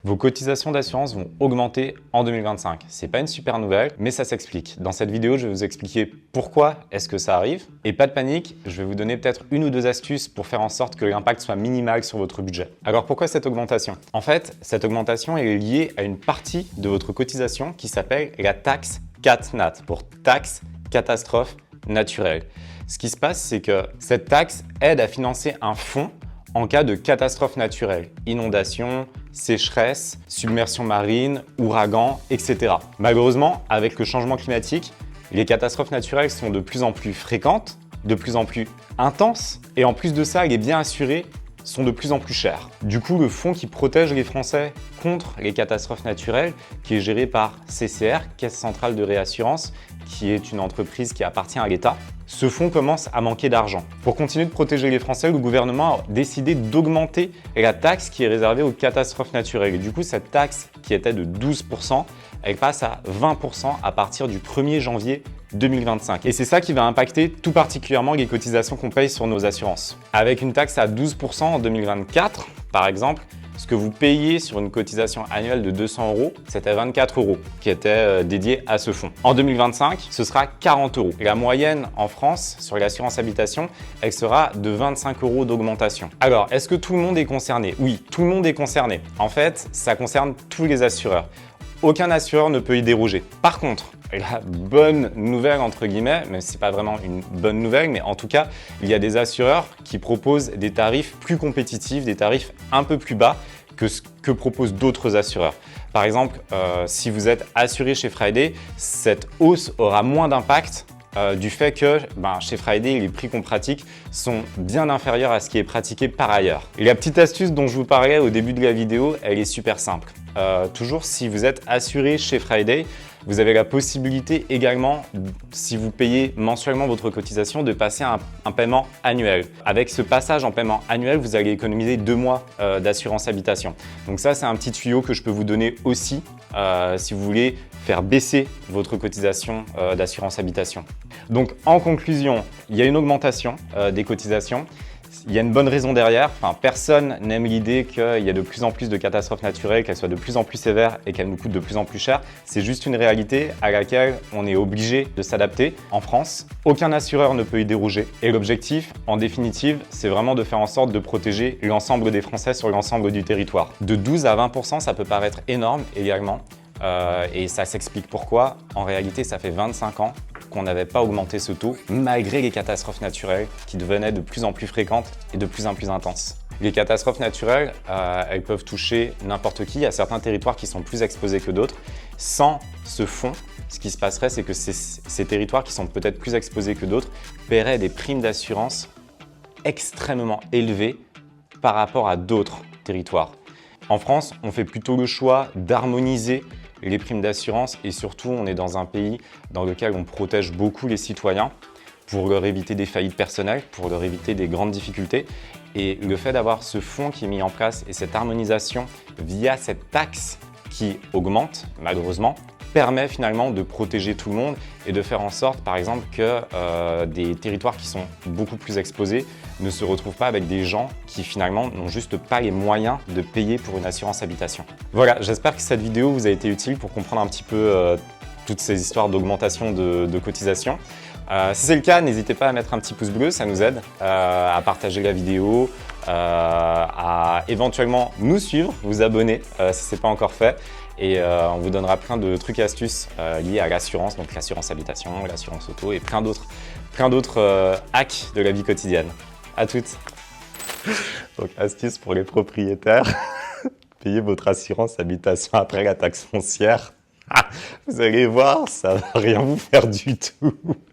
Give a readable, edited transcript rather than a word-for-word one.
Vos cotisations d'assurance vont augmenter en 2025. C'est pas une super nouvelle, mais ça s'explique. Dans cette vidéo, je vais vous expliquer pourquoi est-ce que ça arrive. Et pas de panique, je vais vous donner peut-être une ou deux astuces pour faire en sorte que l'impact soit minimal sur votre budget. Alors pourquoi cette augmentation? En fait, cette augmentation est liée à une partie de votre cotisation qui s'appelle la taxe CatNat, pour taxe catastrophe naturelle. Ce qui se passe, c'est que cette taxe aide à financer un fonds en cas de catastrophe naturelle, inondation, sécheresse, submersion marine, ouragan, etc. Malheureusement, avec le changement climatique, les catastrophes naturelles sont de plus en plus fréquentes, de plus en plus intenses, et en plus de ça, les biens assurés sont de plus en plus chers. Du coup, le fonds qui protège les Français contre les catastrophes naturelles, qui est géré par CCR, Caisse Centrale de Réassurance, qui est une entreprise qui appartient à l'État, ce fonds commence à manquer d'argent. Pour continuer de protéger les Français, le gouvernement a décidé d'augmenter la taxe qui est réservée aux catastrophes naturelles. Et du coup, cette taxe qui était de 12%, elle passe à 20% à partir du 1er janvier 2025. Et c'est ça qui va impacter tout particulièrement les cotisations qu'on paye sur nos assurances. Avec une taxe à 12% en 2024, par exemple, ce que vous payez sur une cotisation annuelle de 200 €, c'était 24 € qui était dédié à ce fonds. En 2025, ce sera 40 €. La moyenne en France sur l'assurance habitation, elle sera de 25 € d'augmentation. Alors, est-ce que tout le monde est concerné? Oui, tout le monde est concerné. En fait, ça concerne tous les assureurs. Aucun assureur ne peut y déroger. Par contre, la bonne nouvelle, entre guillemets, mais ce n'est pas vraiment une bonne nouvelle, mais en tout cas, il y a des assureurs qui proposent des tarifs plus compétitifs, des tarifs un peu plus bas que ce que proposent d'autres assureurs. Par exemple, si vous êtes assuré chez Friday, cette hausse aura moins d'impact du fait que chez Friday, les prix qu'on pratique sont bien inférieurs à ce qui est pratiqué par ailleurs. Et la petite astuce dont je vous parlais au début de la vidéo, elle est super simple. Toujours, si vous êtes assuré chez Friday, vous avez la possibilité également, si vous payez mensuellement votre cotisation, de passer à un paiement annuel. Avec ce passage en paiement annuel, vous allez économiser 2 mois d'assurance habitation. Donc ça, c'est un petit tuyau que je peux vous donner aussi si vous voulez faire baisser votre cotisation d'assurance habitation. Donc en conclusion, il y a une augmentation des cotisations. Il y a une bonne raison derrière. Personne n'aime l'idée qu'il y a de plus en plus de catastrophes naturelles, qu'elles soient de plus en plus sévères et qu'elles nous coûtent de plus en plus cher. C'est juste une réalité à laquelle on est obligé de s'adapter. En France, aucun assureur ne peut y déroger. Et l'objectif, en définitive, c'est vraiment de faire en sorte de protéger l'ensemble des Français sur l'ensemble du territoire. De 12 à 20%, ça peut paraître énorme également. Et ça s'explique pourquoi. En réalité, ça fait 25 ans qu'on n'avait pas augmenté ce taux, malgré les catastrophes naturelles qui devenaient de plus en plus fréquentes et de plus en plus intenses. Les catastrophes naturelles, elles peuvent toucher n'importe qui. Il y a certains territoires qui sont plus exposés que d'autres. Sans ce fonds, ce qui se passerait, c'est que ces territoires qui sont peut-être plus exposés que d'autres paieraient des primes d'assurance extrêmement élevées par rapport à d'autres territoires. En France, on fait plutôt le choix d'harmoniser les primes d'assurance et surtout, on est dans un pays dans lequel on protège beaucoup les citoyens pour leur éviter des faillites personnelles, pour leur éviter des grandes difficultés. Et le fait d'avoir ce fonds qui est mis en place et cette harmonisation via cette taxe qui augmente, malheureusement, permet finalement de protéger tout le monde et de faire en sorte, par exemple, que des territoires qui sont beaucoup plus exposés ne se retrouvent pas avec des gens qui finalement n'ont juste pas les moyens de payer pour une assurance habitation. Voilà, j'espère que cette vidéo vous a été utile pour comprendre un petit peu toutes ces histoires d'augmentation de cotisations. Si c'est le cas, n'hésitez pas à mettre un petit pouce bleu, ça nous aide, à partager la vidéo, à éventuellement nous suivre, vous abonner si ce n'est pas encore fait. Et on vous donnera plein de trucs et astuces liés à l'assurance, donc l'assurance habitation, l'assurance auto et plein d'autres hacks de la vie quotidienne. À toutes. Donc astuce pour les propriétaires, payez votre assurance habitation après la taxe foncière. Vous allez voir, ça va rien vous faire du tout.